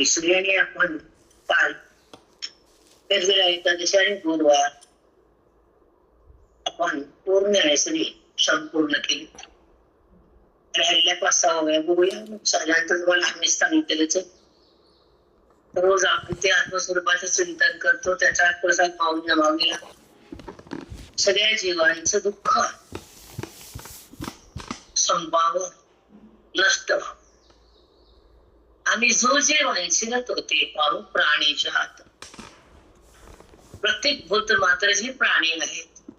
सूर्याने आपण काल एकादशी आणि गुरुवार आपण पूर्ण नैसर्गिक संपूर्ण केली. राहिल्या 5-6 वेळा बघूया. साधारणतः तुम्हाला आम्ही सांगितलेलंच रोज आपण ते आत्मस्वरूपाचं चिंतन करतो, त्याचा प्रसाद पाहून नमावलेला सगळ्या जीवांचं दुःख संपावं, नष्ट आणि जो जे वंचित होते पाहू प्राणीच्या हात. प्रत्येक भूत मात्र जे प्राणी आहेत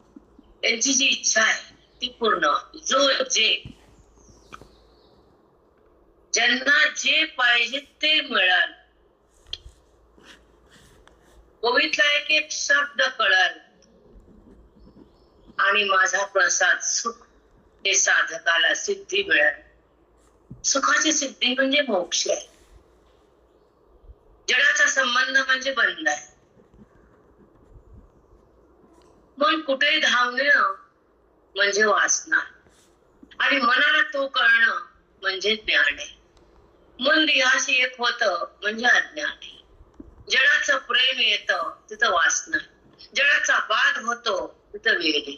त्यांची जी इच्छा आहे ती पूर्ण, जो जे ज्यांना जे पाहिजे ते मिळाल. कवितला एक शब्द कळाल आणि माझा प्रसाद सुख हे साधकाला सिद्धी मिळाल. सुखाची सिद्धी म्हणजे मोक्ष आहे. जडाचा संबंध म्हणजे बंध आहे. मन कुठे धावणं म्हणजे वासना आणि मनाला तो कळणं म्हणजे ज्ञान आहे. मन देहाशी एक होतं म्हणजे अज्ञान आहे. जडाचं प्रेम येतं तिथं वासना, जडाचा बाध होतो तिथं वेग,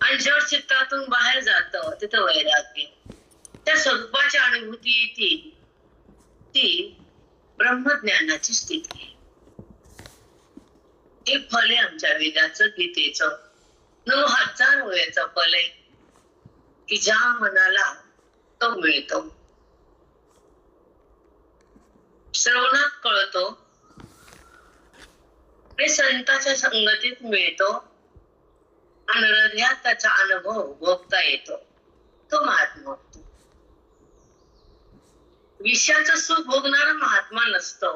आणि जड चित्तातून बाहेर जातं तिथं वैराग्य. त्या स्वरूपाची अनुभूती येते ती ब्रह्मज्ञानाची स्थिती. हे फल आहे आमच्या वेदाचं, गीतेचं 9000 वयाचं फल आहे की ज्या मनाला तो मिळतो, श्रवणात कळतो, हे संतांच्या संगतीत मिळतो आणि हृदयात त्याचा अनुभव भोगता येतो. तो महात्मा होतो. विषयाचं सुख भोगणारा महात्मा नसतो.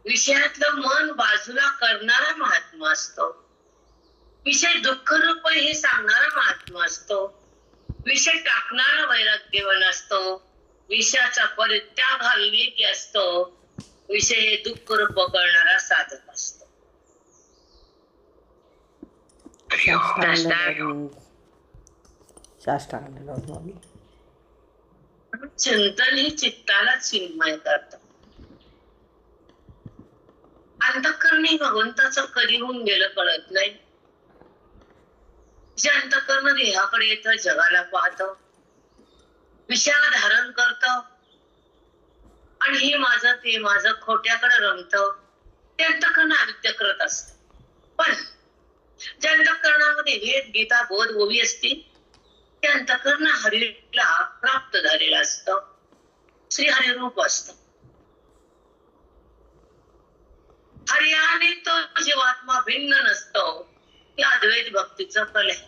विषयातलं मन बाजूला करणारा महात्मा असतो. विषय दुःख रूप हे सांगणारा महात्मा असतो. विषय टाकणारा वैराग्यवान असतो. विषयाचा परित्याग हा विवेकी असतो. विषय हे दुःख रूप करणारा साधक असतो. चिंतन हे चित्ताला चिन्मय करत. अंतःकरणी भगवंताचं कधी होऊन गेलं कळत नाही. जे अंतःकरण देहाकडे येतं, जगाला पाहतं, विषयाला धारण करत आणि हे माझं ते माझं खोट्याकडे रमत, ते अंतःकरण अविद्या करत असत. पण ज्या अंतःकरणामध्ये वेद गीता बोध ओवी असते ते अंतःकरण हरीला प्राप्त झालेलं असतं. श्री हरिरूप असत. हरियाने तो जीवात्मा भिन्न नसतो. हे अद्वैत भक्तीचं फल आहे.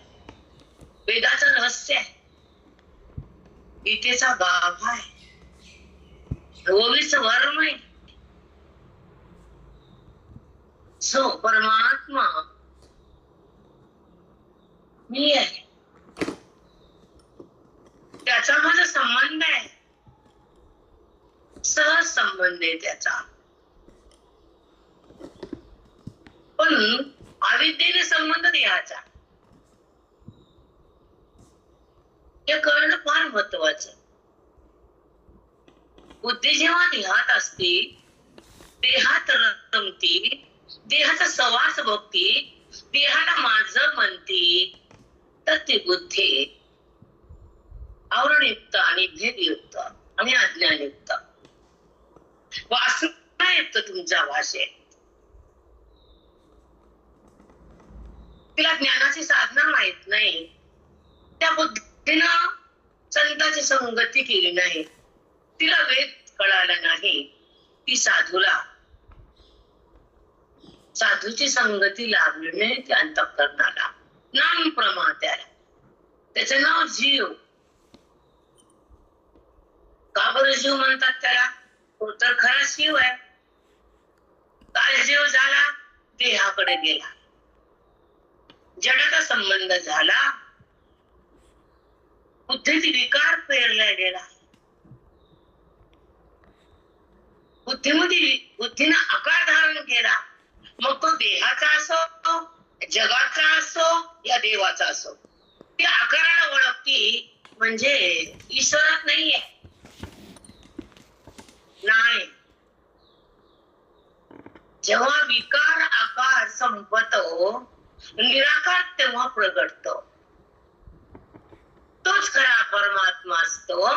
वेदाचं रहस्य आहे. गीतेचा गाभा आहे. ओवीचं वर्म आहे. सो परमात्मा मी आहे, त्याचा माझा संबंध आहे. सहज संबंध आहे त्याचा. पण अविद्येने संबंध देहाचा. हे कळणं फार महत्वाचं. बुद्धी जेव्हा देहात असते, देहात रमती, देहाचा सहवास भोगती, देहाला माझं म्हणती, तर ती बुद्धी आवरणयुक्त आणि भेदयुक्त आणि अज्ञानयुक्त. वासना युक्त तुमच्या भाषेत. तिला ज्ञानाची साधना माहित नाही. त्या बुद्धीनं संतांची संगती केली नाही. तिला वेद कळाला नाही. ती साधूची संगती लाभली नाही. त्या अंतःकरणाला नाम प्रमा, त्याचं नाव जीव. का बरं जीव म्हणतात त्याला? तो तर खरा शिव आहे. काय जीव झाला? देहाकडे गेला. जडाचा संबंध झाला. बुद्धीत विकार पेरला गेला. बुद्धीनं आकार धारण केला. मग तो देहाचा असो, जगाचा असो या देवाचा असो, ती आकाराला ओळखती म्हणजे ईश्वरात नाहीये. नाही. जेव्हा विकार आकार संपतो, निराकार तेव्हा प्रगटतो. तोच खरा परमात्मा असतो.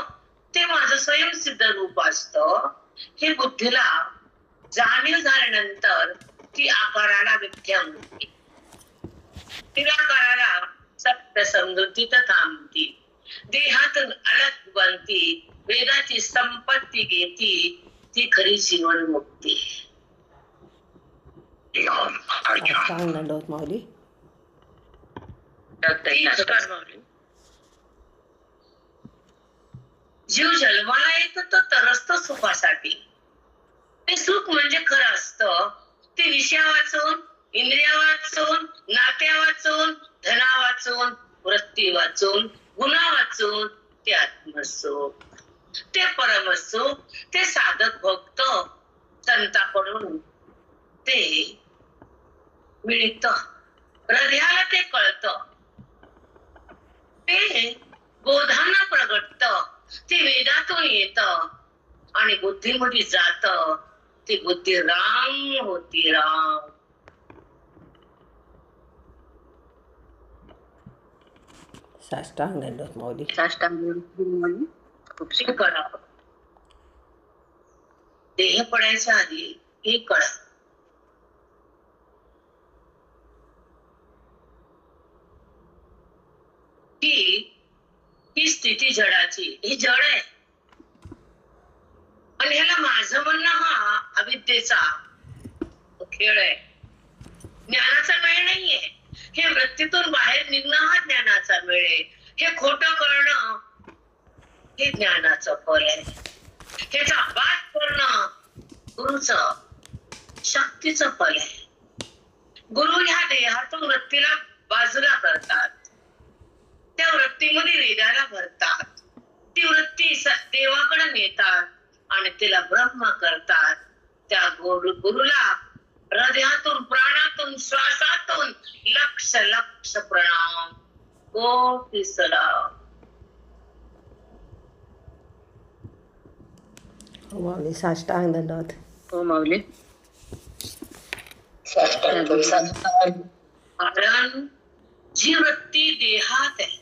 ते माझं स्वयंसिद्ध रूप असतं. हे बुद्धीला जाणीव झाल्यानंतर ती आकाराला मिथ्या म्हणते, निराकाराला सत्य समजून तिथं थांबती, देहातून अलग बनती, वेदाची संपत्ती घेती, ती खरी जीवन मुक्ती. माऊली. जीव जन्माला येतो तो तरसतो सुखासाठी. ते सुख म्हणजे खरं असतं. ते विषया वाचून, इंद्रिया वाचून, नात्या वाचून, धना वाचून, वृत्ती वाचून, गुन्हा वाचून, ते आत्मसुख, ते परमसुख, ते साधक भक्त संतांकडून ते मिळत. हृदयाला ते कळत, ते बोधांना प्रगटत, ते वेदातून येत आणि बुद्धीमध्ये जात. ती बुद्धी राम होती, राम. साष्टांग दंडवत माऊली. खूप कळा. देह पडायच्या आधी हे कळा की ही स्थिती जडाची, ही जड आहे. पण ह्याला माझं म्हणणं हा अविद्येचा खेळ आहे, ज्ञानाचा वेळ नाहीये. हे वृत्तीतून बाहेर निघणं हा ज्ञानाचा वेळ आहे. हे खोटं करणं हे ज्ञानाचं फल आहे. ह्याचा बात करणं गुरुचं शक्तीचं फल आहे. गुरु ह्या देहातून वृत्तीला बाजूला करतात, त्या वृत्तीमध्ये वेदाला भरतात, ती वृत्ती देवाकडे नेतात आणि तिला ब्रह्म करतात. त्या गुरुला हृदयातून, प्राणातून, श्वासातून लक्ष लक्ष प्रणाम, कोटी सलाम. हो माऊली. साष्टांग दंडवत. हो माऊली. कारण जी वृत्ती देहात आहे,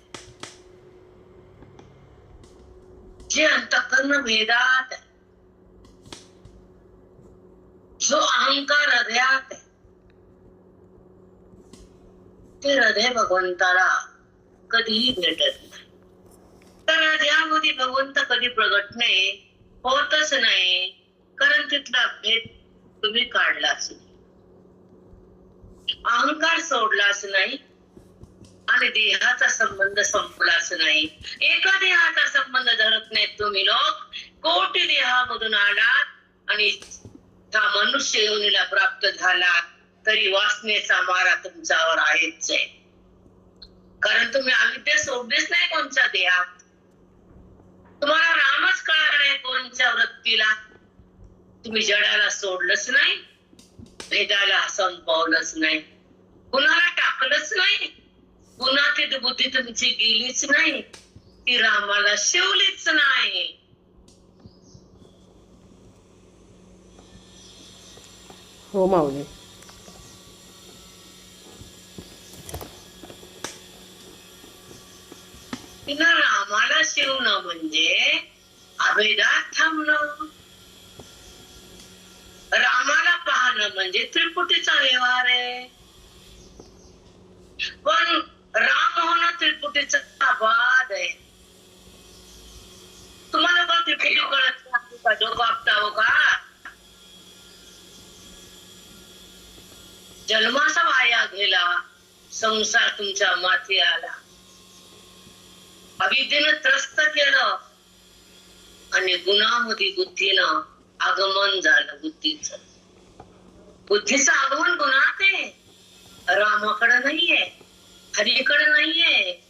जे अंतःकरण भेदात आहे, जो अहंकार हृदयात आहे, ते हृदय भगवंताला कधीही भेटत नाही. तर हृदयामध्ये भगवंत कधी प्रगट नाही, होतच नाही. कारण तिथला भेद तुम्ही काढलाच नाही, अहंकार सोडलाच नाही आणि देहाचा संबंध संपलाच नाही. एका देहाचा संबंध धरत नाही तुम्ही लोक. कोटी देहामधून आलात आणि त्या मनुष्य योनीला प्राप्त झाला तरी वासनेचा मारा तुमच्यावर आहेच आहे. कारण तुम्ही अविद्या सोडलीच नाही कोणत्या देहात. तुम्हाला रामच कळणार नाही कोणत्या वृत्तीला. तुम्ही जडाला सोडलंच नाही, भेदाला संपवलंच नाही, कुणाला टाकलंच नाही, पुन्हा ती बुद्धी तुमची गेलीच नाही, ती रामाला शिवलीच नाही. हो माऊली. तिनं रामाला शिवणं म्हणजे अभेदात थांबणं. रामाला पाहणं म्हणजे त्रिपुटीचा व्यवहार आहे. पण राम होणं त्रिपुटीचा बाद आहे. तुम्हाला पण त्रिपुटी कळत नाही का? डोकं आपटावं का? जन्माचा वाया गेला, संसार तुमच्या माथी आला, अविद्येनं त्रस्त केलं आणि गुणामध्ये बुद्धीनं आगमन झालं. बुद्धीचं आगमन गुणात आहे, रामाकडे नाहीये, हरीकडे नाहीये.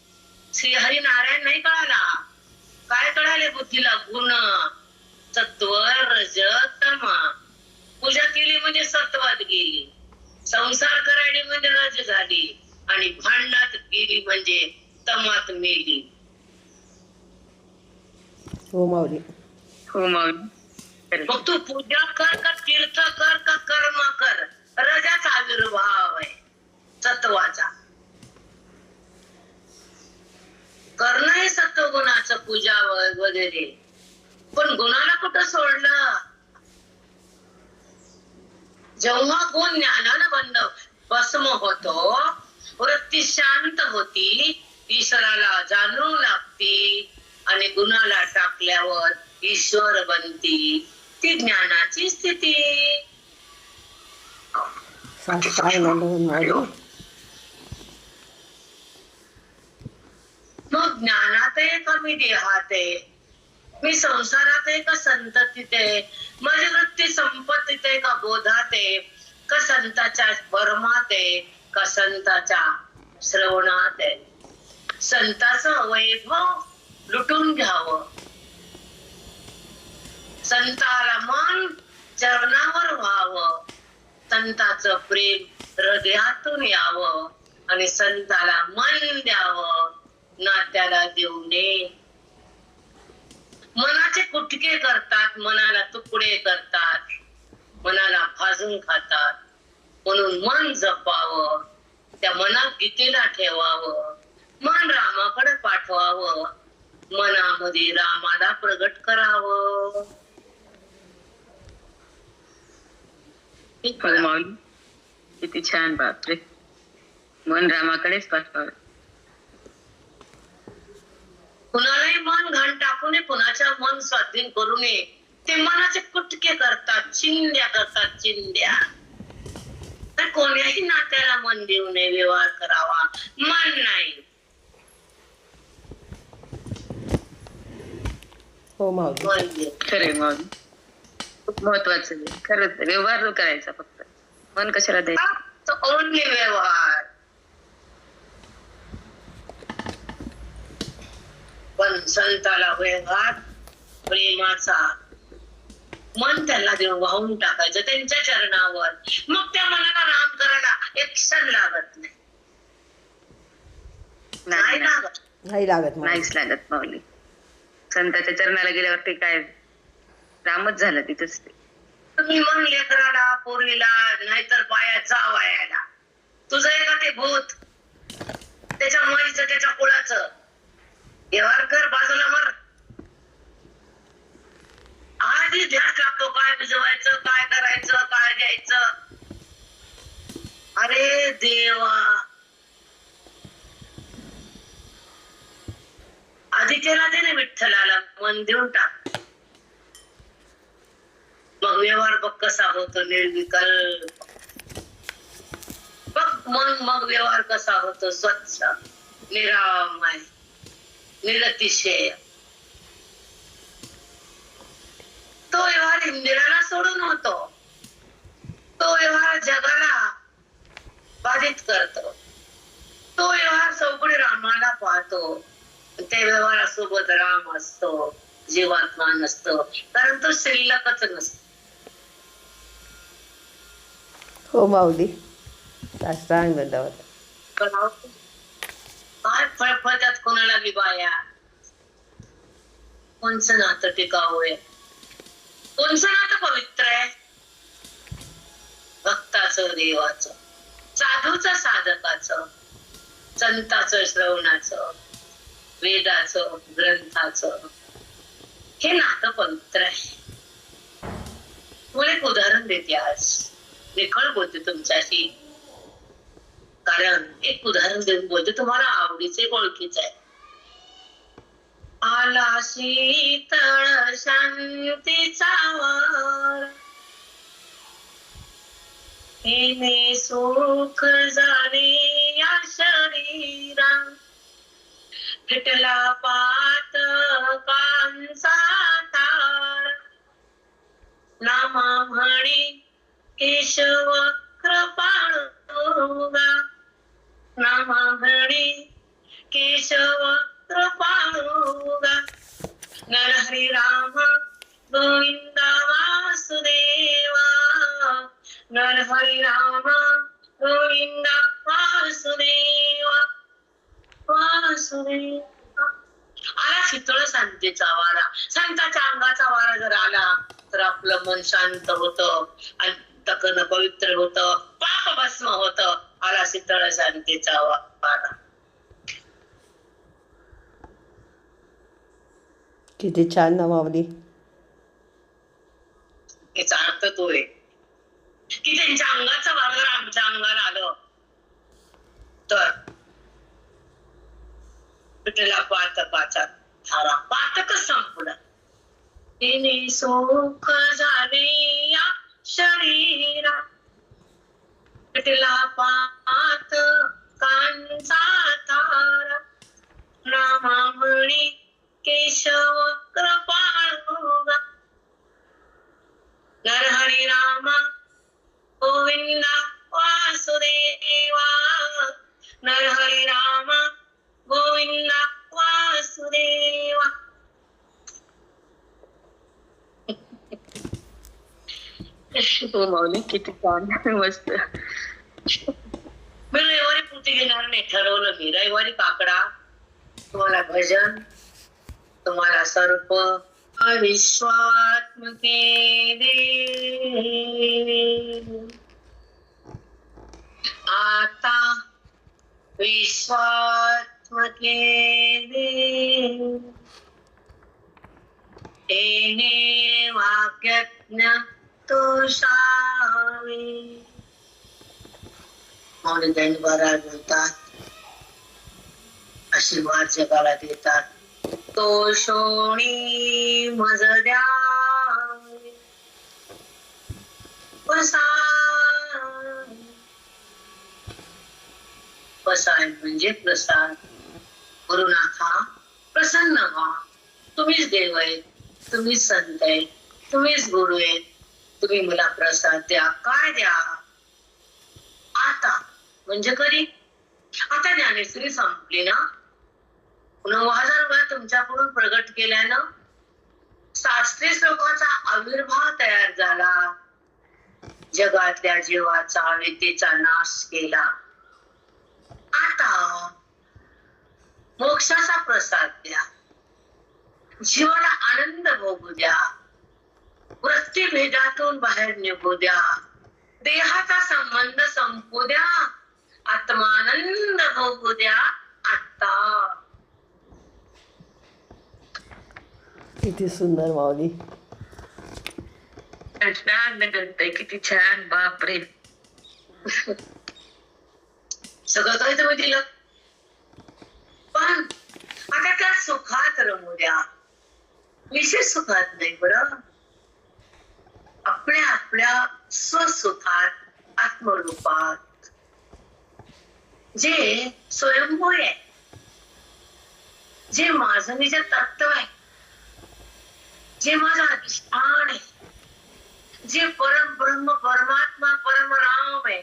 श्री हरी नारायण नाही कळाला. काय कळाले बुद्धीला? गुण, सत्व, रज, तम. पूजा केली म्हणजे सत्वात गेली, संसार करायली म्हणजे रज झाली आणि भांडणात गेली म्हणजे उत्तमात मेली. हो माऊली. हो माऊली. खरंच. मग तू पूजा कर का तीर्थ कर का कर्म कर, रजाचा आविर्भाव आहे सत्वाचा. करणं हे सत्वगुणाचं पूजा वगैरे, पण गुणाला कुठं सोडलं. जेव्हा गुण ज्ञानानं बंद भस्म होतो, वृत्ती शांत होती, ईश्वराला जाणू लागती आणि गुणाला टाकल्यावर ईश्वर बनती. ती ज्ञानाची स्थिती. साष्टांग दंडवत माऊली. मग ज्ञानात आहे का मी देहात आहे, मी संसारात आहे का संततीत आहे, माझी वृत्ती संपत्तीत आहे का बोधात आहे, का संताच्या भरमात आहे का संताच्या श्रवणात आहे. संताचं वैभव लुटून घ्यावं, संताला मन चरणावर व्हावं, संताचं प्रेम हृदयातून यावं आणि संताला मन द्यावं, नात्याला देऊ नये. मनाचे कुटके करतात, मनाला तुकडे करतात, मनाला भाजून खातात. म्हणून मन जपावं, त्या मनात गीतेला ठेवावं, मन रामाकडे पाठवावं, मनामध्ये रामाला प्रगट करावं. हो माऊली. किती छान. बापरे. मन रामाकडेच पाठवावे. कुणालाही मन घाण टाकू नये, कुणाच्या मन स्वाधीन करू नये. ते मनाचे कुटके करतात, चिंध्या करतात, चिंध्या. तर कोण्याही नात्याला मन देऊ नये, व्यवहार करावा. मन नाही. हो माऊली. मन दे. खरे माऊली. खूप महत्वाचं आहे. खरंच व्यवहार करायचा फक्त. मन कशाला द्यायचं. ओनली व्यवहार. पण संताला व्यवहार प्रेमाचा, मन त्याला देऊन वाहून टाकायचं त्यांच्या चरणावर. मग त्या मनाला राम करायला एक क्षण लागत नाही. नाही लागत. नाही लागत माऊली. नाहीच लागत माऊली. संताच्या चरणाला गेल्यावरती काय रामच झालं तिथंच ते. तुम्ही मन लेकराला, पोरीला, नाहीतर बाया जावयाला, तुझं आहे का ते भूत, त्याच्या मुलीचं, त्याच्या कुळाचं व्यवहार कर, बाजूला मर. आधी ध्यास लागतो, काय भिजवायचं, काय करायचं, काय द्यायचं. अरे देवा, आधी केला दे ना विठ्ठलाला, मन देऊन टाक. मग व्यवहार बघ कसा होतो निर्विकल्प. बघ मग व्यवहार कसा होतो स्वच्छ, निरामय, निरतिशय. तो व्यवहार इंदिराला सोडून होतो. तो व्यवहार जगाला बाधित करतो. तो व्यवहार चौकडे रामाला पाहतो. त्या व्यवहारासोबत राम असतो, जीवात्मा नसतो, कारण तो शिल्लकच नसतो. हो माऊली. साष्टांग दंडवत. काय फळफळतात कोणाला बी बाया. कोणचं नातं टिकाऊ आहे, कोणचं नातं पवित्र आहे. भक्ताचं, देवाचं, साधूचं, साधकाचं, संताचं, श्रवणाचं, वेदाचं, ग्रंथाचं, हे नातं पवित्र आहे. मला एक उदाहरण देते आज. निखळ बोलते तुमच्याशी, कारण एक उदाहरण देऊन बोलते, तुम्हाला आवडीचे ओळखीच आहे. आला शीतळ शांतीचा वार, येणे सुख जाणे या शरीरा, फिटला पातकांचा तार, नामा म्हणे केशव कृपाळुगा, नामा म्हणे केशव कृपाळुगा. नरहरी राम गोविंद वासुदेवा, नरहरी राम गोविंद वासुदेवा, वासुदेवा. वासुदेव. आला शीतळ शांतीचा वारा. संतांच्या अंगाचा वारा जर आला तर आपलं मन शांत होतं, अंतःकरण पवित्र होतं, पाप भस्म होतं. आला शीतळ शांतीचा वारा. किती छान ना माऊली. याचा अर्थ तो आहे की त्यांच्या अंगाचा वारा जर आमच्या अंगाला आलं तर विठ्ठला पातकाचा धारा. पातक संपलं. तिने सुख झाले या शरीरा. विठ्ठला पातकांचा तारा. नामामणी केशव कृपाळुगा. नरहरी रामा गोविंदा वासुदेवा. नरहरी रामा गोविंदा वासुदेवा. हो माऊली, किती छान, मस्त. मी रविवारी पुती घेणार नाही ठरवलं. मी रविवारी काकडा, तुम्हाला भजन, तुम्हाला सर्प. विश्वात्मके देव आता. विश्वात्मके देव तेने वाक्यज्ञ तोषावे. मौली दैनभरात बोलतात, आशीर्वाद जगाला देतात. तो शोणी मज द्यावे प्रसाद म्हणजे प्रसाद. गुरुनाथा प्रसन्न व्हा. तुम्हीच देव आहे, तुम्हीच संत आहे, तुम्हीच गुरु आहे. तुम्ही मला प्रसाद द्या. काय द्या? आता म्हणजे कधी? आता ज्ञानेश्वरी संपली ना, 9000 वेळा तुमच्याकडून प्रगट केल्यानं शास्त्रीय श्लोकाचा आविर्भाव तयार झाला. जगातल्या जीवाचा विद्येचा नाश केला. आता मोक्षाचा प्रसाद द्या. जीवाला आनंद भोगू द्या. वृत्तीभेदातून बाहेर निघू द्या. देहाचा संबंध संपू द्या. आत्मानंद भोगू द्या. आता किती सुंदर माऊली. छान करताय, किती छान. बापरे, सगळं काही तुम्ही दिलं, पण आता त्या सुखात रमू द्या. विशेष सुखात नाही बरं, आपल्या आपल्या स्वसुखात, आत्मरूपात, जे स्वयंभू आहे, जे माझं निज तत्व आहे, जे माझा अधिष्ठान आहे, जे परम ब्रह्म परमात्मा परम राम आहे.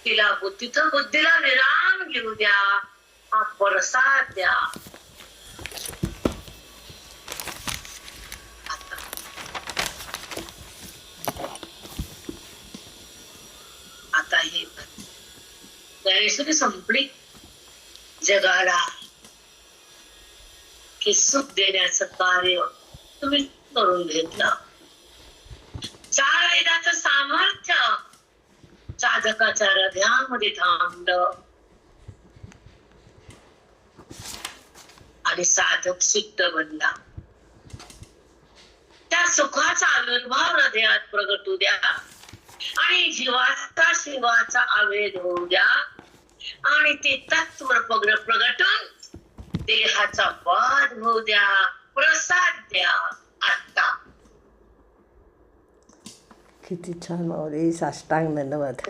तिला तिथं बुद्धीला विराम घेऊ द्या. हा प्रसाद द्या. आता हे ज्ञानेश्वरी संपली. जगाला की सुख देण्याचं कार्य तुम्ही करून घेतलं. 4 वेदाचं सामर्थ्य साधकाच्या हृदयामध्ये थांबलं आणि साधक सिद्ध बनला. त्या सुखाचा आविर्भाव हृदयात प्रगट होऊ द्या आणि जीवाचा शिवाचा आवेद होऊ द्या आणि ते तत्व प्रगटून देहाचा वाद होऊ द्या. प्रसाद द्या. आता किती छान माऊली. साष्टांग धन्यवाद.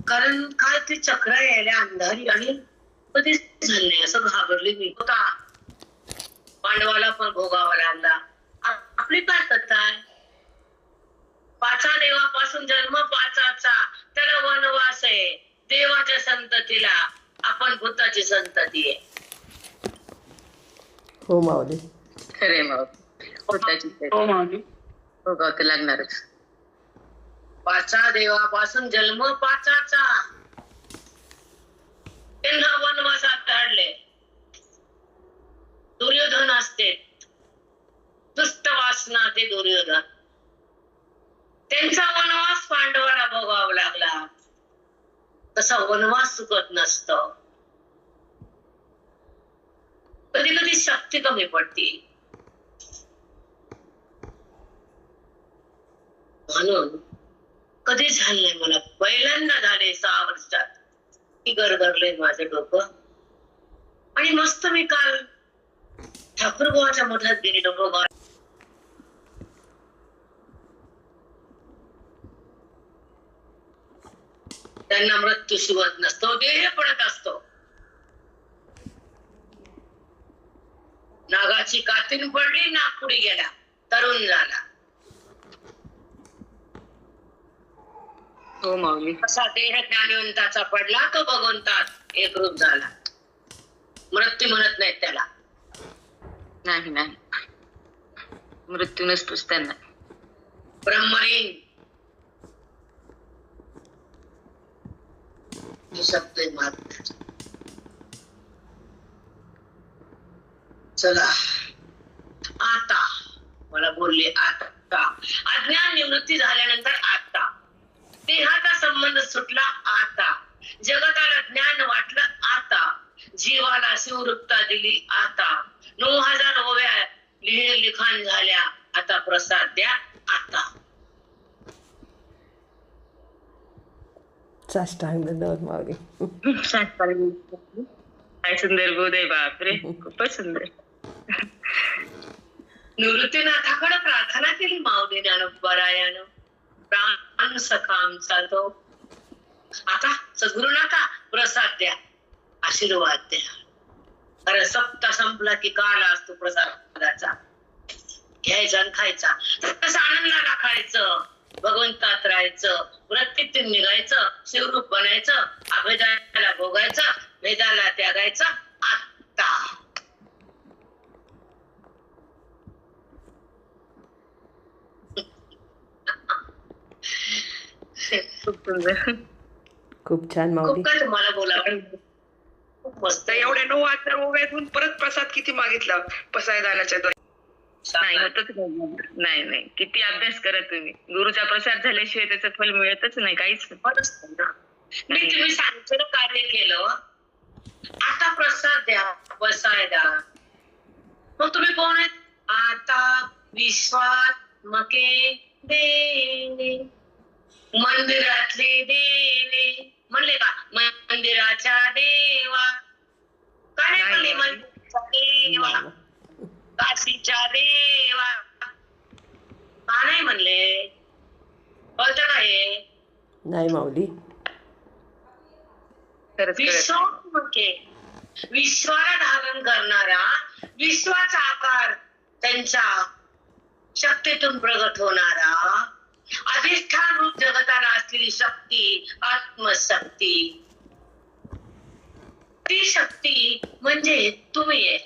कारण काय ते चक्र यायला अंधारी आणि कधीच झालं नाही असं घाबरली मी. होता पांडवाला पण भोगावा लागला. आपली काय कथा आहे? 5 देवापासून जन्म 5चा, त्याला वनवास आहे. देवाच्या संततीला आपण भूताची संतती आहे. हो माऊली. खरे माऊली. हो माऊली. भोगावं तर लागणारच. 5 देवापासून जन्म 5चा, होते दुर्योधन. त्यांचा वनवास पांडवाला भोगावा लागला. तसा वनवास चुकत नसतं. कधी कधी शक्ती कमी पडते. म्हणून कधी झालं नाही मला. पहिल्यांदा झाले 6 वर्षात की गरगरले माझं डोकं. आणि मस्त मी काल ठाकूरगावाच्या मठात गेले. डोकं त्यांना मृत्यू शिवत नसतो, देह पडत असतो. नागाची कातीन पडली, नाग पुढे गेला, तरुण झाला. हो माऊली. असा देह ज्ञानवंताचा पडला, तो भगवंतात एक रूप झाला. मृत्यू म्हणत नाहीत त्याला. नाही नाही, मृत्यू नसतोच त्यांना. ब्रह्मलीन शब्द आहे मात्र. चला आता मला बोलले. आता अज्ञान निवृत्ती झाल्यानंतर आता देहाचा संबंध सुटला. आता जगताला ज्ञान वाटलं. आता जीवाला शिववृत्ता दिली. आता 9000 ओव्या लिखाण झाल्या. आता प्रसाद द्या. आता साष्टांग दंडवत माऊली. काय सुंदर बोध आहे. बापरे, खूपच सुंदर. निवृत्तीनाथाकडे प्रार्थना केली माऊली ज्ञानोबरायानं. प्राण सखा आमचा तो. आता सद्गुरुनाथा प्रसाद द्या, आशीर्वाद द्या. कारण सप्ताह संपला की काल असतो प्रसादाचा. घ्यायचा आणि खायचा. तसं आनंदाला खायचं, भगवंतात राहायचं, वृत्तीतून निघायचं, शिवरूप बनायचं, अभेदाला भोगायचं, भेदाला त्यागायचं. आता खूप सुंदर. खूप छान खूप माऊली. काय तुम्हाला बोलावं. खूप मस्त. एवढ्या 9000 ओव्यातून परत प्रसाद किती मागितला पसायदानाच्या द्वारे? नाही होतच नाही. नाही, किती अभ्यास करा तुम्ही. गुरुचा प्रसाद झाल्याशिवाय त्याचं फल मिळतच नाही. काहीच मी तुम्ही सांगितलं कार्य केलं. आता प्रसाद द्या, बसायला. मग तुम्ही कोण आहेत? आता विश्वात्मके देणे, मंदिरातले देणे. म्हणले का मंदिराच्या देवा? काय म्हणले? मंदिराच्या देवा, काशीच्या देवा. का नाही म्हणले? कळत काय? नाही माऊली. विश्वात्मके, विश्वाला धारण करणारा, विश्वाचा आकार त्यांच्या शक्तीतून प्रगट होणारा, अधिष्ठान रूप जगताला असलेली शक्ती, आत्मशक्ती. ती शक्ती म्हणजे तुम्ही आहे.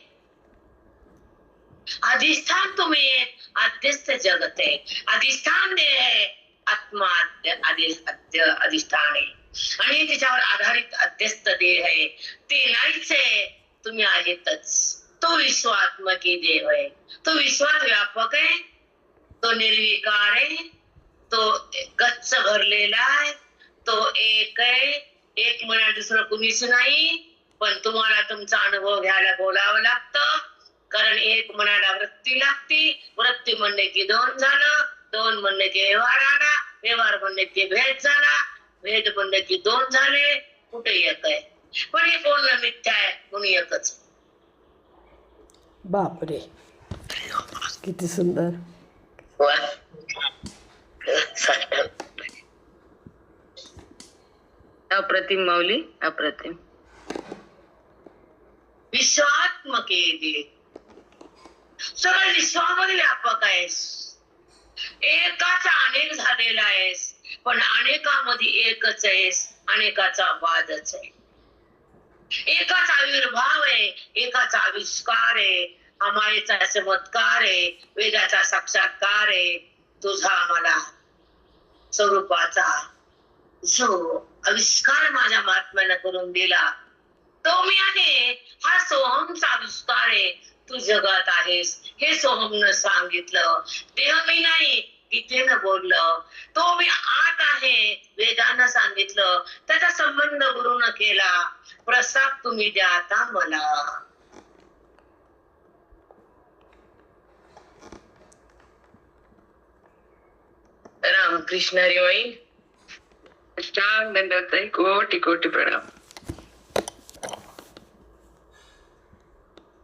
अधिष्ठान तुम्ही आहे. अध्यस्त जगत आहे. अधिष्ठान देह आहे. आत्मा अधिष्ठान आहे. आणि त्याच्यावर आधारित अध्यस्त देह आहे. ते नाहीच आहे, तुम्ही आहेतच. तो विश्वात्मकी देव आहे. तो विश्वात व्यापक आहे. तो निर्विकार आहे. तो गच्च भरलेला आहे. तो एक आहे. एक म्हणा दुसरं कुणीच नाही. पण तुम्हाला तुमचा अनुभव घ्यायला बोलावं लागतं. कारण एक मनाला वृत्ती लागती. वृत्ती म्हणणे की 2 झालं. 2 म्हणणे की व्यवहार आला. व्यवहार म्हणणे की भेद झाला. भेद म्हणणे की 2 झाले. कुठे एक आहे? पण हे बोलणं मिथ्या आहे म्हणून एकच. बापरे, किती सुंदर. अप्रतिम माऊली, अप्रतिम. विश्वात्मके देव, सगळं विश्वामध्ये व्यापक आहेस. एकाचा अनेक झालेला आहेस. पण अनेकामध्ये एकच आहेस. अनेकाचा वादच आहे. एकाचा आविर्भाव आहे. एकाचा आविष्कार आहे. हा मायेचा चमत्कार आहे. वेदाचा साक्षात्कार आहे. तुझा मला स्वरूपाचा जो आविष्कार माझ्या महात्म्यानं करून दिला तो मी आहे. हा सोहमचा आविष्कार आहे. तू जगात आहेस हे सोहमनं सांगितलं. देह मी नाही गीतेनं बोललं. तो मी आत आहे वेदानं सांगितलं. त्याचा संबंध गुरुनं केला. प्रसाद तुम्ही द्या आता मला. रामकृष्ण हरी होईल. साष्टांग दंडवत आहे. कोटी कोटी प्रणाम.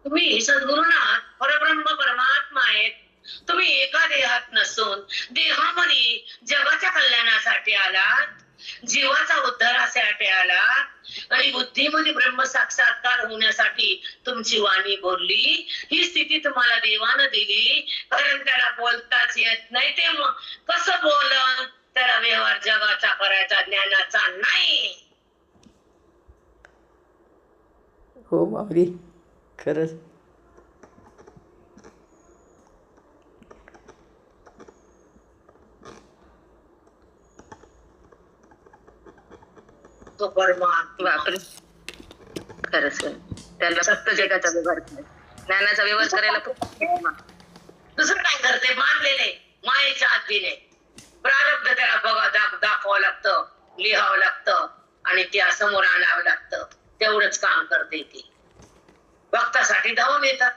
तुम्ही सद्गुरुनाथ परब्रह्म परमात्मा आहेत. तुम्ही एका देहात नसून देहामध्ये जगाच्या कल्याणासाठी आलात, जीवाचा उद्धारासाठी आलात आणि बुद्धीमध्ये ब्रह्म साक्षात्कार होण्यासाठी तुमची वाणी बोलली. ही स्थिती तुम्हाला देवानं दिली, कारण त्याला बोलताच येत नाही. ते कसं बोलन? त्याला व्यवहार जगाचा करायचा, ज्ञानाचा नाही. हो माऊली, खरंच. तो परमात्मा बापरे, खरंच आहे. त्याला फक्त जगाचा व्यवहार करायचा, ज्ञानाचा व्यवहार करायला फक्त दुसरं काय करते? मानलेले मायेच्या आधीने प्रारब्ध त्याला बघा दाखवावं लागतं, लिहावं लागतं आणि त्या समोर आणावं लागतं. तेवढंच काम करते ती. भक्तासाठी धावून येतात.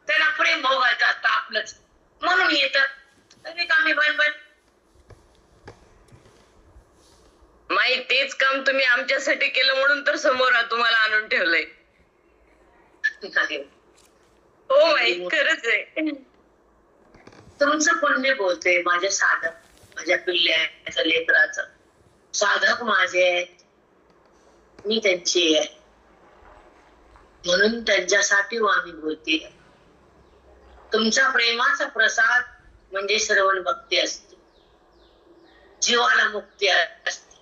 त्याला प्रेम भोगायचं असतं आपलंच म्हणून येतात. रिकामी बनबन. माई तेच काम तुम्ही आमच्यासाठी केलं म्हणून तर समोर तुम्हाला आणून ठेवलंय. हो माई, खरंच आहे. तुमचं पुण्य बोलते. माझे साधक, माझ्या पिल्ल्याचं लेकराचं साधक माझे आहेत, मी त्यांची आहे म्हणून त्यांच्यासाठी वाणी बोलते. तुमचा प्रेमाचा प्रसाद म्हणजे श्रवण भक्ती असते, जीवाला मुक्ती असते,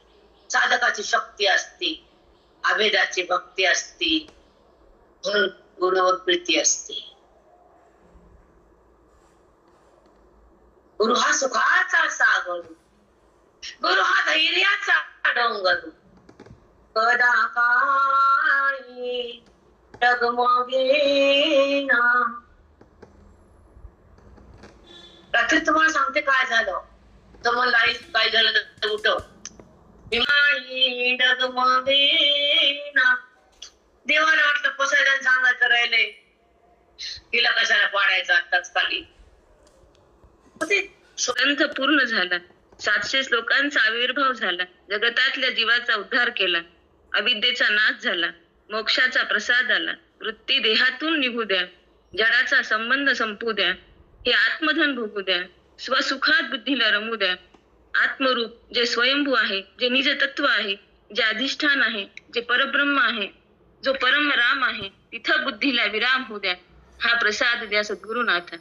साधकाची शक्ती असते, अभेदाची भक्ती असते, म्हणून गुरुवर प्रीती असते. गुरु हा सुखाचा सागर, गुरु हा धैर्याचा डोंगर. कदा काही डगमगेना. रात्री तुम्हाला सांगते काय झालं. तर मला काय झालं तर उठव. डगमगेना. देवाला वाटलं पसायदान सांगायचं राहिले, तिला कशाला पाडायचं आताच खाली. ग्रंथ पूर्ण झाला. 700 श्लोकांचा आविर्भाव झाला. जगतातल्या जीवाचा उद्धार केला. अविद्येचा नाश झाला. मोक्षाचा प्रसाद आला. वृत्ती देहातून निघू द्या. जडाचा संबंध संपू द्या. हे आत्मधन भोगू द्या. स्वसुखात बुद्धीला रमू द्या. आत्मरूप जे स्वयंभू आहे, जे निज तत्व आहे, जे अधिष्ठान आहे, जे परब्रह्म आहे, जो परम राम आहे, तिथं बुद्धीला विराम होऊ द्या. हा प्रसाद द्या सद्गुरुनाथा.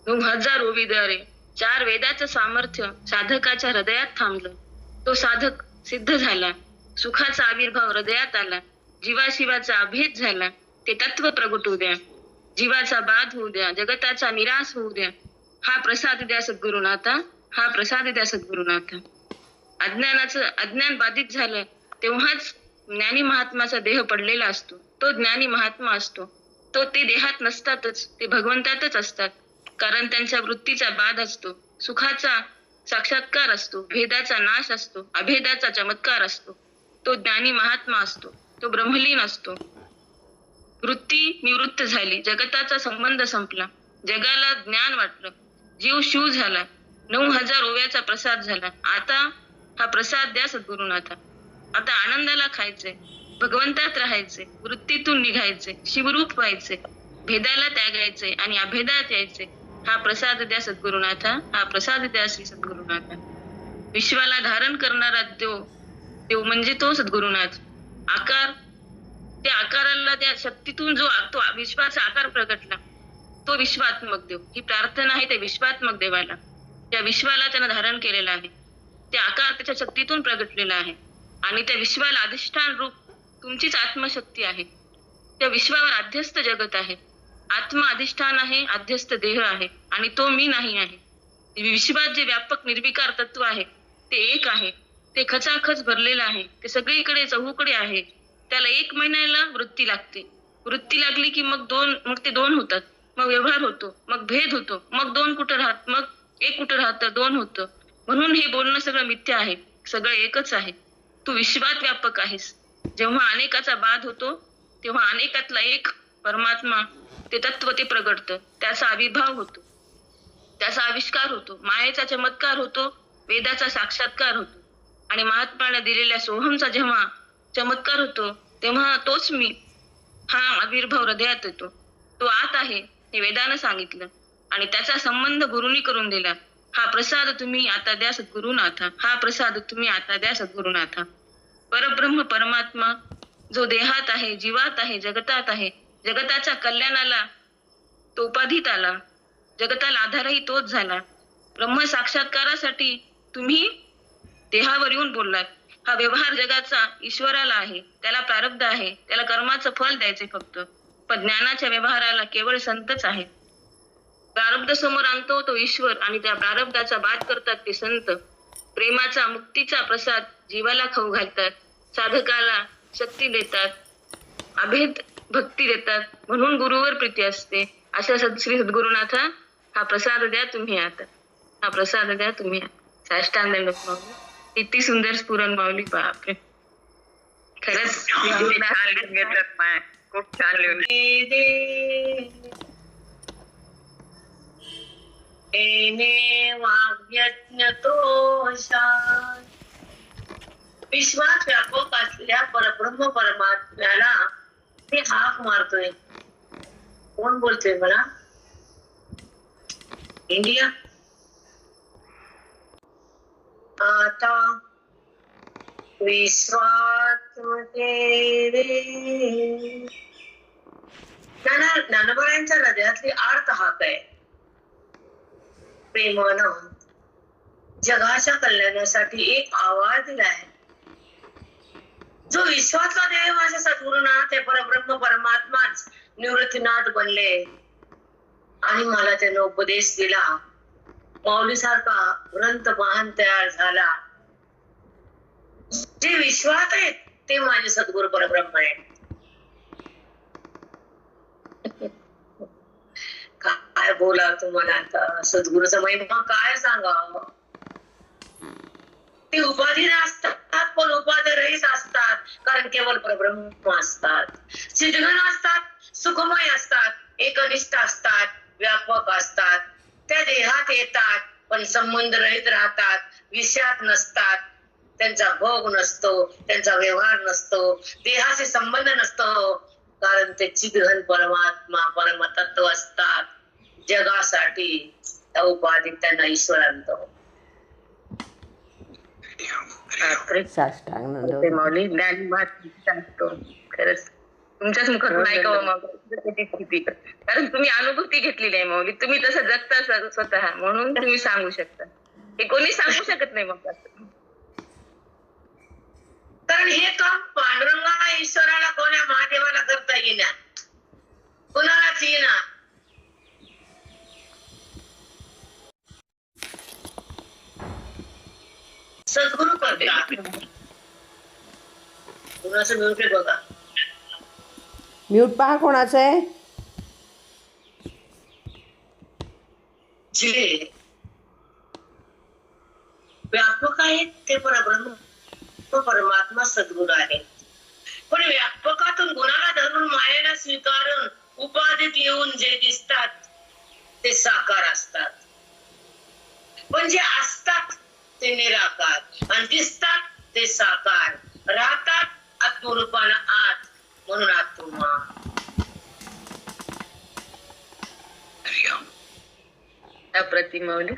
9000 ओविद्वारे 4 वेदाचं सामर्थ्य साधकाच्या हृदयात थांबलं. तो साधक सिद्ध झाला. सुखाचा आविर्भाव हृदयात आला. जीवाशिवाचा अभेद झाला. ते तत्व प्रगट होऊ द्या. जीवाचा बाध होऊ द्या. जगताचा निराश होऊ द्या. हा प्रसाद द्या सद्गुरुनाथा. हा प्रसाद द्या सद्गुरुनाथा. अज्ञान बाधित झालं तेव्हाच ज्ञानी महात्माचा देह पडलेला असतो. तो ज्ञानी महात्मा असतो. तो ते देहात नसतातच, ते भगवंतातच असतात. कारण त्यांच्या वृत्तीचा बाध असतो. सुखाचा साक्षात्कार असतो. भेदाचा नाश असतो. अभेदाचा चमत्कार असतो. तो ज्ञानी महात्मा असतो. तो ब्रह्मलीन असतो. वृत्ती निवृत्त झाली. जगताचा संबंध संपला. जगाला ज्ञान वाटलं. जीव शिव झाला. 9000 ओव्याचा प्रसाद झाला. आता हा प्रसाद द्या सद्गुरुनाथा. आता आनंदाला खायचे, भगवंतात राहायचे, वृत्तीतून निघायचे, शिवरूप व्हायचे, भेदाला त्यागायचे आणि अभेदात यायचे. हा प्रसाद द्या सद्गुरुनाथा. हा प्रसाद द्या श्री सद्गुरुनाथा. विश्वाला धारण करणारा देव म्हणजे तो सद्गुरुनाथ. आकार, त्या आकाराला, त्या शक्तीतून जो तो विश्वाचा आकार प्रगटला, तो विश्वात्मक देव. ही प्रार्थना आहे त्या विश्वात्मक देवाला. त्या विश्वाला त्यानं धारण केलेला आहे. ते आकार त्याच्या शक्तीतून प्रगटलेला आहे आणि त्या विश्वाला अधिष्ठान रूप तुमचीच आत्मशक्ती आहे. त्या विश्वावर अध्यस्त जगत आहे. आत्मा अधिष्ठान आहे, अध्यस्त देह आहे आणि तो मी नाही आहे. विश्वात जे व्यापक निर्विकार तत्व आहे ते एक आहे. ते खचाखच भरलेलं आहे. ते सगळीकडे चहूकडे आहे. त्याला 1 महिन्याला वृत्ती लागते. वृत्ती लागली की मग ते दोन होतात, मग व्यवहार होतो, मग भेद होतो, मग दोन कुठं राहत, मग एक कुठं राहतं, दोन होतं. म्हणून हे बोलणं सगळं मिथ्या आहे, सगळं एकच आहे. तू विश्वात व्यापक आहेस. जेव्हा अनेकाचा बाध होतो तेव्हा अनेकातला एक परमात्मा ते तत्व ते प्रगटतं, त्याचा आविर्भाव होतो, त्याचा आविष्कार होतो, मायेचा चमत्कार होतो, वेदाचा साक्षात्कार होतो. आणि महात्म्याने दिलेल्या सोहमचा जेव्हा चमत्कार होतो तेव्हा तोच मी हा आविर्भाव हृदयात येतो. तो आत आहे हे वेदानं सांगितलं आणि त्याचा संबंध गुरुनी करून दिला. हा प्रसाद तुम्ही आता द्या सद्गुरुनाथा, हा प्रसाद तुम्ही आता द्या सद्गुरुनाथा. परब्रह्म परमात्मा जो देहात आहे, जीवात आहे, जगतात आहे, जगताच्या कल्याणाला तो उपाधीत आला, जगताला आधारही तोच झाला. ब्रह्म साक्षात्कारासाठी तुम्ही देहावर येऊन बोललात. हा व्यवहार जगाचा ईश्वराला आहे, त्याला प्रारब्ध आहे, त्याला कर्माचं फल द्यायचे फक्त. पण ज्ञानाच्या व्यवहाराला केवळ संतच आहे. प्रारब्ध समोर आणतो तो ईश्वर आणि त्या प्रारब्धाचा बाद करतात ते संत. प्रेमाचा मुक्तीचा प्रसाद जीवाला खाऊ घालतात, साधकाला शक्ती देतात, अभेद भक्ती देतात, म्हणून गुरुवर प्रीती असते. अशा श्री सद्गुरुनाथा हा प्रसाद द्या तुम्ही आता, हा प्रसाद द्या तुम्ही आता. साष्टांग दंडवत माऊली. किती सुंदर स्फुरण माऊली, बापरे खरंच खूप छान लिहून. विश्वात व्यापक असलेल्या परब्रह्म परमात्म्याला ते हाक मारतोय. कोण बोलतोय मला? इंडिया. आता विश्वात ज्ञानोबांच्या हृदयातली आर्त हाक आहे. प्रेमानं जगाच्या कल्याणासाठी एक आवाज दिलाय. जो विश्वातला देव माझ्या सद्गुरुनाथ हे परब्रह्म परमात्माच निवृत्तीनाथ बनले आणि मला त्याने उपदेश दिला. माऊली सारखा ग्रंथ महान तयार झाला. जे विश्वात आहेत ते माझे सद्गुरु परब्रह्म आहे. काय बोला तुम्हाला आता सद्गुरूचा महिमा काय सांगावं. ते उपाधी असतात पण उपाधी रहित असतात, कारण केवळ परब्रह्म असतात, चिदघन असतात, सुखमय असतात, एकनिष्ठ असतात, व्यापक असतात. त्या देहात येतात पण संबंध रहित राहतात, विषयात नसतात, त्यांचा भोग नसतो, त्यांचा व्यवहार नसतो, देहाचे संबंध नसतो, कारण ते चिदघन परमात्मा परमतत्व असतात. जगासाठी त्या उपाधीत त्यांना ईश्वर आणतो. साष्टांग ते दंडवत. माऊली ज्ञान सांगतो. खरंच तुमच्याच मुखातून ऐकावं माऊली, कारण तुम्ही अनुभूती घेतलेली आहे माऊली. तुम्ही तसं जगता स्वतः, म्हणून तुम्ही सांगू शकता. हे कोणी सांगू शकत नाही मग. कारण हे काम पांडुरंगाला, ईश्वराला, कोण्या महादेवाला करता येईना, कोणालाच येईना. सद्गुरु करतात. कुणाचं म्यूट आहे बघा. म्यूट पहा कोणाचं आहे. जे व्यापक आहेत ते परब्रह्म परमात्मा सद्गुरु आहेत. पण व्यापकातून गुणाला धरून मायेला स्वीकारून उपाधीत येऊन जे दिसतात ते साकार असतात. पण जे असतात ते निराकार आणि दिसतात ते साकार, राहतात आत्मरूपानं आत, म्हणून आत्मा. अप्रतिम माऊली.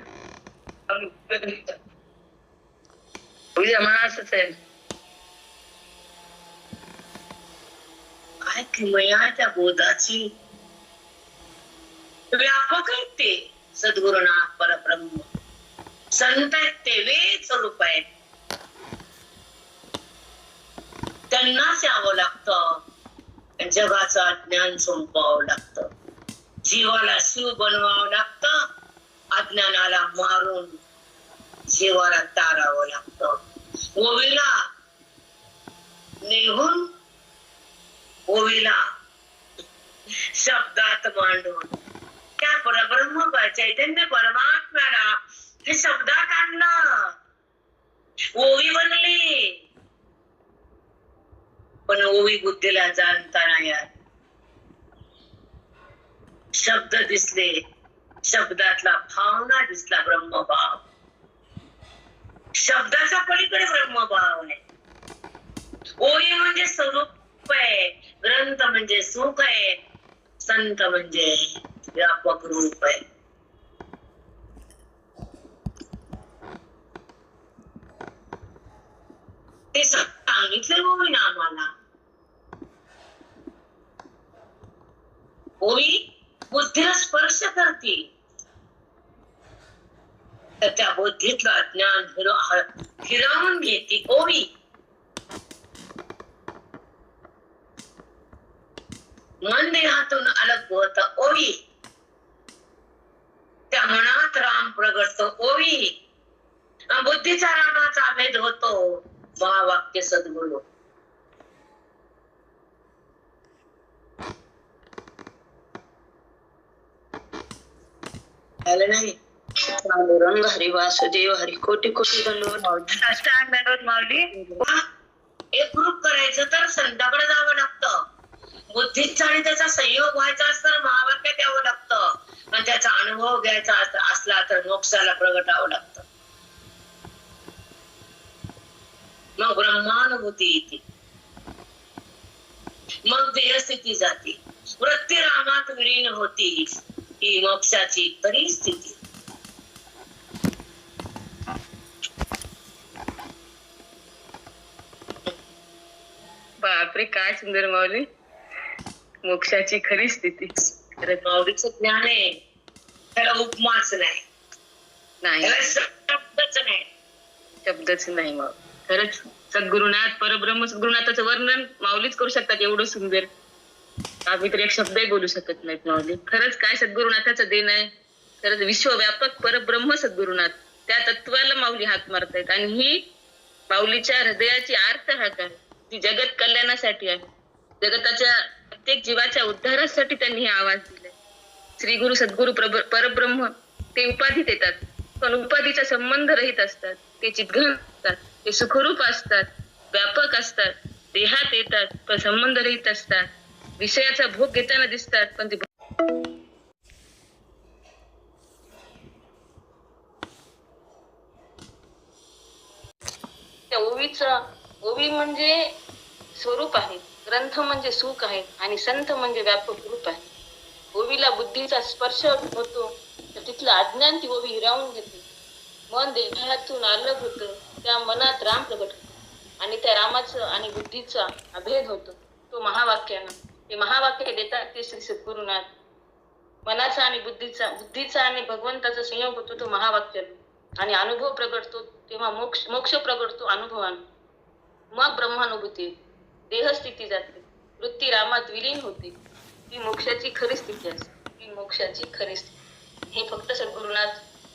उद्या असंच आहे. काय किमया त्या बोधाची. व्यापक आहेत ते सद्गुरुनाथ परब्रह्म. संत आहेत ते वेद स्वरूप आहेत. त्यांनाच यावं लागतं, जगाचं अज्ञान संपवावं लागतं, जीवाला शिव बनवावं लागतं, अज्ञानाला मारून जीवाला तारावं लागतं. ओवीला निघून ओवीला शब्दात मांडून त्या परब्रह्म चैतन्य परमात्म्याला हे शब्दात आणलं, ओवी बनली. पण ओवी बुद्धीला जाणता नाही आली. शब्द दिसले, शब्दातला भावना दिसला ब्रह्मभाव. शब्दाच्या पलीकडे ब्रह्मभाव आहे. ओवी म्हणजे स्वरूप आहे, ग्रंथ म्हणजे सुख आहे, संत म्हणजे व्यापक रूप आहे. ते सांगितले ओवीने आम्हाला. ओवी बुद्धीला स्पर्श करते, तर त्या बुद्धीतलं अज्ञान हिरावून घेते ओवी. मन देहातून अलग होत ओवी, त्या मनात राम प्रगटतो ओवी. बुद्धीचा रामाचा भेद होतो महावाक्य सद्गुरु. नाही रंग हरी वासुदेव हरी कोटी कोटी दंडवत. साष्टांग दंडवत माऊली. एकरूप करायचं तर संताकडे जावं लागतं. बुद्धीचा आणि त्याचा संयोग व्हायचा असता तर महावाक्यात यावं लागतं, आणि त्याचा अनुभव घ्यायचा असला तर मोक्षाला प्रगटावं लागतं. मग ब्रह्मानुभूती येते, मग देहस्थिती जाते, वृत्ती रामात विलीन होती. ही मोक्षाची खरी स्थिती. बापरे, काय सुंदर माऊली. मोक्षाची खरी स्थिती. माऊलीचं ज्ञान आहे, त्याला उपमाच नाही, नाही त्याला शब्दच नाही. शब्दच नाही. मग खरंच सद्गुरुनाथ परब्रह्म सद्गुरुनाथाचं वर्णन माऊलीच करू शकतात एवढं सुंदर. आम्ही तर एक शब्दही बोलू शकत नाहीत माऊली. खरंच काय सद्गुरुनाथाचं देण आहे. खरंच विश्वव्यापक परब्रह्म सद्गुरुनाथ, त्या तत्वाला माऊली हात मारतायत. आणि ही माऊलीच्या हृदयाची आर्त हाक आहे, ती जगत कल्याणासाठी आहे. जगताच्या प्रत्येक जीवाच्या उद्धारासाठी त्यांनी हे आवाज दिलाय. श्री गुरु सद्गुरु परब्रह्म ते उपाधी देतात, पण उपाधीचा संबंध रहित असतात. ते चिद्घन असतात, ते सुखरूप असतात, व्यापक असतात, देहात येतात पण संबंध रहित असतात. विषयाचा भोग घेताना दिसतात पण ते ओवी म्हणजे स्वरूप आहे, ग्रंथ म्हणजे सुख आहे, आणि संत म्हणजे व्यापक रूप आहे. ओवीला बुद्धीचा स्पर्श होतो तर तिथलं अज्ञान ती ओवी हिरावून घेते. मन देहातून अलग होतं, त्या मनात राम प्रगट होतो, आणि त्या रामाचं आणि बुद्धीचा अभेद होतो तो महावाक्यानं. ते महावाक्य देतात ते श्री सद्गुरुनाथ. मनाचा आणि बुद्धीचा आणि भगवंताचा संयोग होतो तो महावाक्यानं, आणि अनुभव प्रगटतो तेव्हा मोक्ष प्रगटतो अनुभवानं. मग ब्रह्मानुभूती, देहस्थिती जाते, वृत्ती रामात विलीन होते. ती मोक्षाची खरी स्थिती असते, ती मोक्षाची खरी स्थिती. हे फक्त सद्गुरुनाथ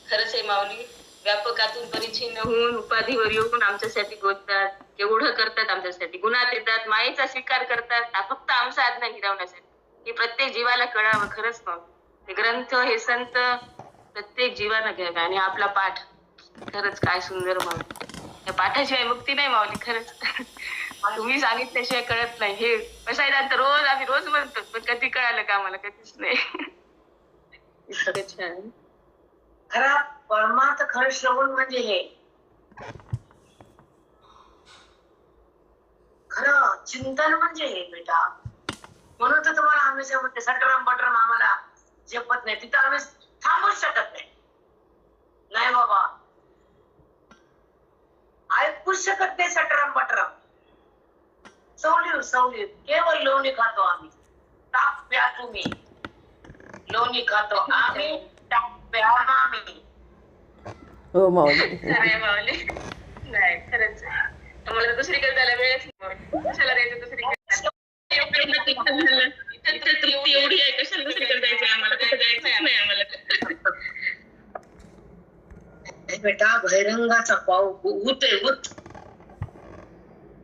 खरंच आहे माऊली. व्यापकातून परिच्छिन्न होऊन उपाधीवर येऊन आमच्यासाठी बोलतात, एवढं करतात आमच्यासाठी, गुणात येतात, मायेचा स्वीकार करतात फक्त आमचा अज्ञान हिरावण्यासाठी. हे प्रत्येक जीवाला कळावं. खरंच माऊली, हे ग्रंथ हे संत प्रत्येक जीवाला घ्यावे. आणि आपला पाठ खरंच काय सुंदर माऊली. या पाठाशिवाय मुक्ती नाही माऊली. खरंच तुम्ही सांगितल्याशिवाय कळत नाही. हे बसायला रोज आम्ही रोज म्हणतो, पण कधी कळालं का आम्हाला, कधीच नाही. इतकं छान. खरा परमार्थ खरं श्रवण म्हणजे हे खरं चिंतन म्हणजे हे बेटा. म्हणून तर तुम्हाला आम्ही जे म्हणते सटरम बटरम आम्हाला जपत नाही, तिथं आम्ही थांबूच शकत नाही. नाही बाबा, ऐकूच शकत नाही सटरम बटरम. सवली केवळ लोणी खातो आम्ही. ताप प्या तुम्ही, लोणी खातो आम्ही, ताप प्या आम्ही. हो माऊली. नाही माऊली, नाही खरंच आम्हाला दुसरीकडे जायला वेळच नाही. कशाला जायचं दुसरीकडे? इथं तृप्ती एवढी आहे, कशाला दुसरीकडे जायचं आम्हाला? कुठे जायचंच नाही आम्हाला. बेटा बहिरंगाचा पाव होते होत,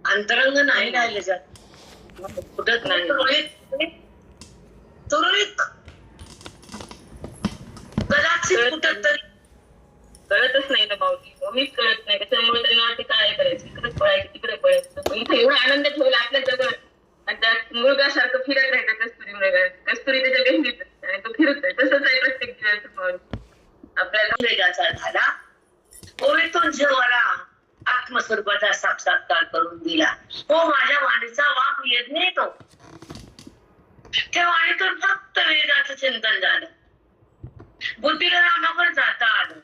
अंतरंग नाही राहिले जात, फुटत नाही. मृगासारखं फिरत राहायचं कस्तुरी मृग, कस्तुरी त्याच्या बेंबीत आणि तो फिरत आहे. तसंच आहे प्रत्येक जीवाचं माऊली. आपल्याला वेगाचा झाला. ओळीतून जीवाला आत्मस्वरूपाचा साक्षात्कार करून दिला. हो माझ्या वाणीचा वाप यज्ञ तो. त्या वाणीतून फक्त वेदाचं चिंतन झालं. बुद्धीला रामाकडे जाता आलं,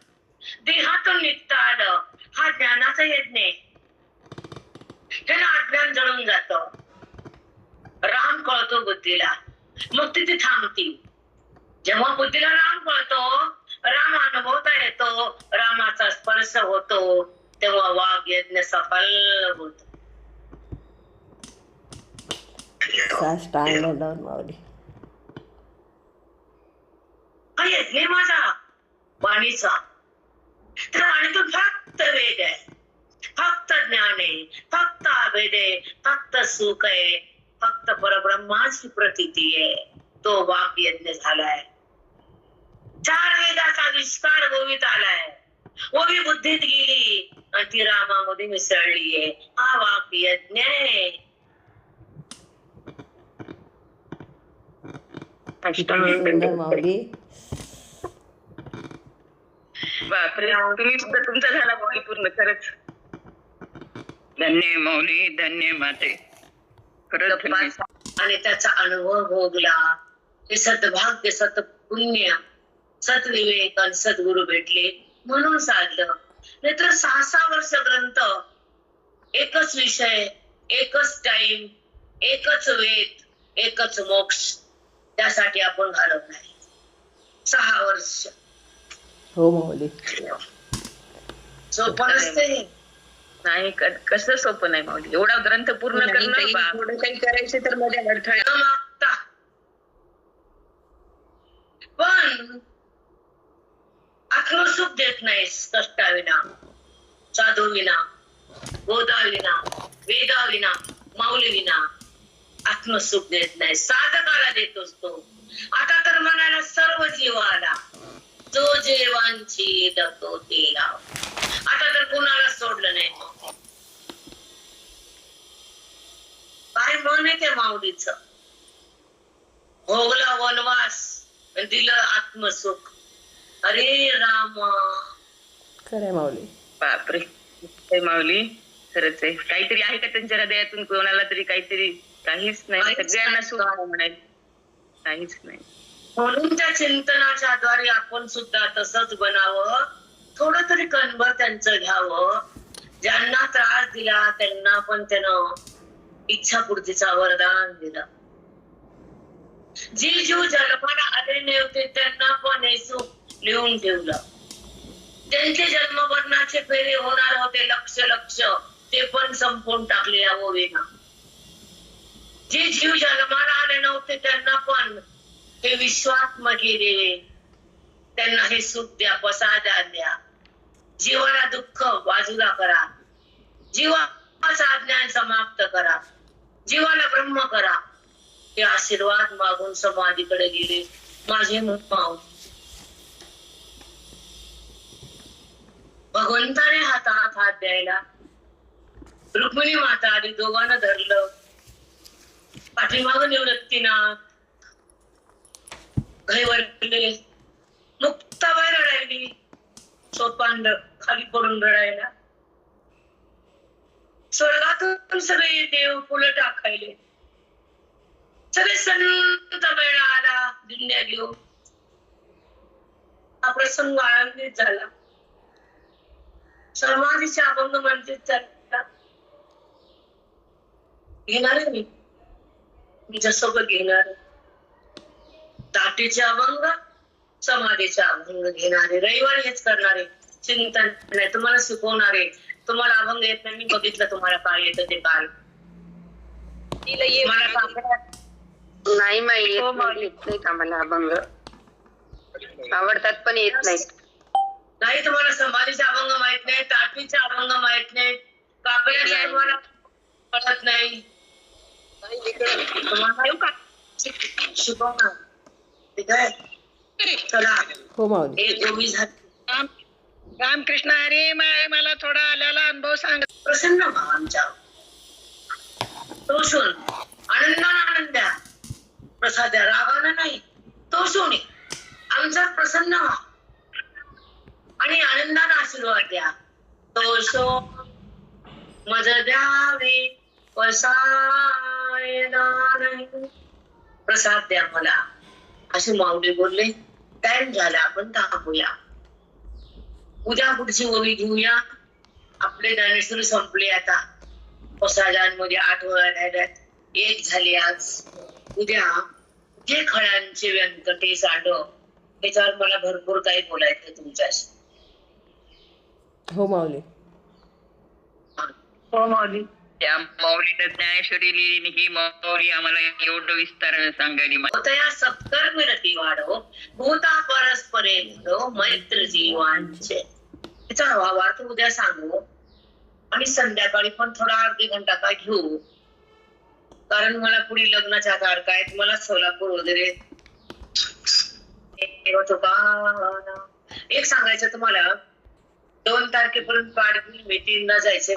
देहातून निघता आलं. हा ज्ञानाचा यज्ञ आहे. त्याला अज्ञान जळून जात. राम कळतो बुद्धीला, मग तिथे थांबती. जेव्हा बुद्धीला राम कळतो, राम अनुभवता येतो, रामाचा स्पर्श होतो, तेव्हा वाघ यज्ञ सफल होतो. साष्टांग दंडवत माऊली. हा यज्ञ माझा वाणीचा. त्या वाणीतून फक्त वेद आहे, फक्त ज्ञान आहे, फक्त अभेद आहे, फक्त सुख आहे, फक्त परब्रह्माची प्रतीती आहे. तो वाक यज्ञ झालाय. 4 वेदाचा विस्तार गोवित आलाय. ओवी बुद्धीत गेली आणि ती रामामध्ये मिसळलीये. हा वाक यज्ञ आहे. सुंदर माऊली. बापरे, तुम्ही सुद्धा तुमचा झाला माऊली पूर्ण. खरंच धन्य माऊली, धन्य माते. खरंच धन्य. आणि त्याचा अनुभव भोगला. हे सद्भाग्य, सत्पुण्य, सद्विवेक आणि सद्गुरु भेटले म्हणून साधलं. नाहीतर 6 वर्ष ग्रंथ, एकच विषय, एकच टाइम, एकच वेद, एकच मोक्ष, त्यासाठी आपण घालवणार 6 वर्ष. हो माऊली. सोपं नसते. नाही, कसं सोपं नाही माऊली. एवढा ग्रंथ पूर्ण करणं, थोडं काही करायचे तर मध्ये अडथळे न मागता. पण आत्मसुख देत नाहीस कष्टाविना, साधूविना, गोदाविना, वेदाविना, माऊलीविना आत्मसुख देत नाही. साधकाला देतोस तो. आता तर म्हणायला सर्व जीवाला, जो जेवांची दतो ते लाव. आता तर कुणाला सोडलं नाही. काय मन आहे त्या माऊलीचं. भोगला वनवास, दिलं आत्मसुख. अरे रामा. खरंय माऊली. बापरे, हे माऊली खरंच आहे. काहीतरी आहे का त्यांच्या हृदयातून कोणाला तरी काहीतरी? काहीच नाही. सगळ्यांना सुख म्हणायचं, काहीच नाही. म्हणून त्या चिंतनाच्या द्वारे आपण सुद्धा तसंच बनावं. थोडं तरी कणभर त्यांचं घ्यावं. ज्यांना त्रास दिला त्यांना पण त्यानं इच्छापूर्तीचा वरदान दिलं. जी जीव जन्माला आले नव्हते त्यांना पण हे सुख लिहून ठेवलं. त्यांचे जन्ममरणाचे फेरे होणार होते लक्ष लक्ष, ते पण संपवून टाकले या ओवीनं. जे जीव जन्माला आले नव्हते त्यांना पण हे विश्वात्म केले. त्यांना हे सुख द्या, प्रसाद द्या. जीवाला दुःख बाजूला करा, जीवाचा अज्ञान समाप्त करा, जीवाला ब्रह्म करा. हे आशीर्वाद मागून समाधीकडे गेले माझे माऊ. भगवंताने हातात हात द्यायला रुक्मिणी माता आली. दोघांना धरलं. पाठीमागं निवृत्तीनाथ घाईवरले. मुक्ताबाई रडायली. सोपान खाली पडून रडायला. स्वर्गातून सगळे देव फुलं टाकायले. सगळे संत मेळा आला दिंड्या घेऊन. हा प्रसंग आनंदित झाला. समाधीचे अभंग म्हणते घेणार आहे मी तुमच्यासोबत घेणार. दाटीचे अभंग, समाधीचे अभंग घेणारे. रविवारी हेच करणारे. चिंतन नाही, तुम्हाला शिकवणारे. तुम्हाला अभंग येत नाही, मी बघितलं तुम्हाला काय येतं ते काल. नाही माई, येत नाही आम्हाला अभंग. आवडतात पण येत नाही. नाही, तुम्हाला समाधीचे अभंग माहित नाही, ताटवीचे अभंग माहित नाही, काकड्याचे तुम्हाला कळत नाही. तुम्हाला येऊ का शिकवणार? ठीक आहे, चला. हो माऊली. 24 रामकृष्ण हरी. मला थोडा आलेला अनुभव सांग. प्रसन्न व्हा आमच्या. तो आनंदानं द्या, प्रसाद द्या, रागानं नाही. तो सोने आमचा प्रसन्न व्हा आणि आनंदानं आशीर्वाद द्या. तो सो मज द्यावे वसायला नाही. प्रसाद द्या मला, असे माऊली बोलले. टाइम झाला, आपण थांबूया. उद्या पुढची ओळी घेऊया. आपले ज्ञानेश्वर संपले आता. प्रसादांमध्ये 8 वेळा राहिल्यात, 1 झाली आज. उद्या जे खळ्यांचे व्यंकटेश आडव, त्याच्यावर मला भरपूर काही बोलायचं तुमच्याशी. हो माऊली. हो माऊली. त्या माऊलीनं ज्ञानेश्वरी लिहिली, ही माऊली आम्हाला एवढं विस्ताराने सांगायला. होतया सत्कर्म रती वाढो, भूता परस्परे भरो, मैत्र जीवांचे. त्याचा भावार्थ उद्या सांगू आणि संध्याकाळी पण थोडा अर्धी घंटा काय घेऊ, कारण मला पुढे लग्नाच्या तारखा आहेत. मला सोलापूर वगैरे होतो का. एक सांगायचं तुम्हाला, 2 तारखेपर्यंत मीटिंगला जायचं.